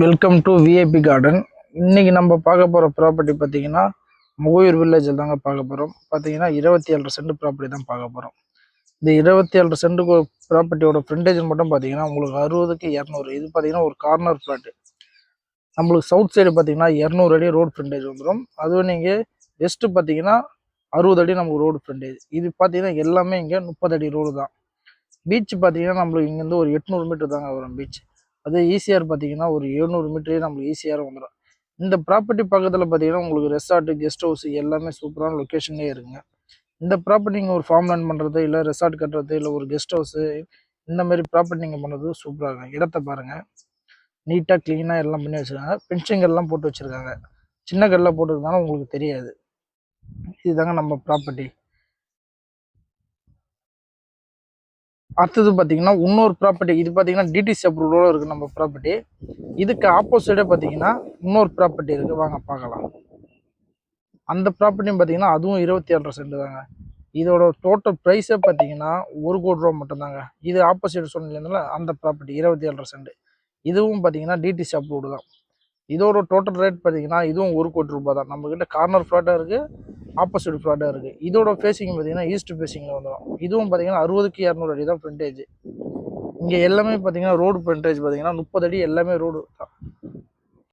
Welcome to VIP garden. இன்னைக்கு நம்ம பார்க்க போகிற ப்ராப்பர்ட்டி பார்த்தீங்கன்னா முகையூர் வில்லேஜில் தாங்க பார்க்க போகிறோம். பார்த்தீங்கன்னா 27 சென்ட் ப்ராப்பர்ட்டி தான் பார்க்க போகிறோம். இந்த 27 சென்ட்டுக்கு ப்ராப்பர்ட்டியோட ஃப்ரண்டேஜ் மட்டும் பார்த்தீங்கன்னா உங்களுக்கு 60க்கு 200. இது பார்த்தீங்கன்னா ஒரு கார்னர் பிளாட்டு. நம்மளுக்கு சவுத் சைடு பார்த்தீங்கன்னா 200 அடி ரோடு ஃப்ரண்டேஜ் வந்துடும். அதுவும் நீங்கள் வெஸ்ட்டு பார்த்தீங்கன்னா 60 அடி நமக்கு ரோடு ஃப்ரண்டேஜ். இது பார்த்தீங்கன்னா எல்லாமே இங்கே 30 அடி ரோடு தான். பீச் பார்த்தீங்கன்னா நம்மளுக்கு இங்கேருந்து ஒரு 800 மீட்டர் தாங்க வரும் பீச். அதே ஈசிஆர் பார்த்தீங்கன்னா ஒரு 700 மீட்டரே நம்மளுக்கு ஈஸியாக வந்துடும். இந்த ப்ராப்பர்ட்டி பக்கத்தில் பார்த்தீங்கன்னா உங்களுக்கு ரெசார்ட்டு, கெஸ்ட் ஹவுஸ் எல்லாமே சூப்பரான லொக்கேஷன்லேயே இருக்குங்க. இந்த ப்ராப்பர்ட்டி நீங்கள் ஒரு ஃபார்ம் லேண்ட் பண்ணுறது, இல்லை ரெசார்ட் கட்டுறது, இல்லை ஒரு கெஸ்ட் ஹவுஸு, இந்த மாதிரி ப்ராப்பர்ட்டி நீங்கள் பண்ணுறது சூப்பராக இருக்கும். இடத்த பாருங்கள், நீட்டாக க்ளீனாக எல்லாம் பண்ணி வச்சுருக்காங்க. பென்ஷிங்கெல்லாம் போட்டு வச்சுருக்காங்க. சின்ன கல்லில் போட்டுருந்தாலும் உங்களுக்கு தெரியாது. இதுதாங்க நம்ம ப்ராப்பர்ட்டி. அடுத்தது பார்த்தீங்கன்னா இன்னொரு ப்ராப்பர்ட்டி. இது பார்த்தீங்கன்னா டிடிசி அப்ரூவலோடு இருக்குது நம்ம ப்ராப்பர்ட்டி. இதுக்கு ஆப்போசிட்டே பார்த்தீங்கன்னா இன்னொரு ப்ராப்பர்ட்டி இருக்குது, வாங்க பார்க்கலாம். அந்த ப்ராப்பர்ட்டியும் பார்த்தீங்கன்னா அதுவும் 27 சென்ட் தாங்க. இதோட டோட்டல் ப்ரைஸே பார்த்தீங்கன்னா 1 கோடி ரூபா மட்டும்தாங்க. இது ஆப்போசிட் சொன்னீங்கன்னால அந்த ப்ராப்பர்ட்டி 27 சென்ட். இதுவும் பார்த்தீங்கன்னா டிடிசி அப்ரூவ்டு தான். இதோட டோட்டல் ரேட் பார்த்தீங்கன்னா இதுவும் 1 கோடி ரூபாய் தான். நம்மக்கிட்ட கார்னர் ஃப்ளாட்டாக இருக்குது, ஆப்போசிட் ஃப்ளாட்டாக இருக்குது. இதோட ஃபேஸிங் பார்த்தீங்கன்னா ஈஸ்ட் ஃபேஸிங்கில் வந்துடும். இதுவும் பார்த்தீங்கன்னா 60க்கு 200 அடி தான் ஃப்ரண்டேஜ். இங்கே எல்லாமே பார்த்தீங்கன்னா ரோடு ஃப்ரண்டேஜ் பார்த்தீங்கன்னா 30 அடி எல்லாமே ரோடு தான்.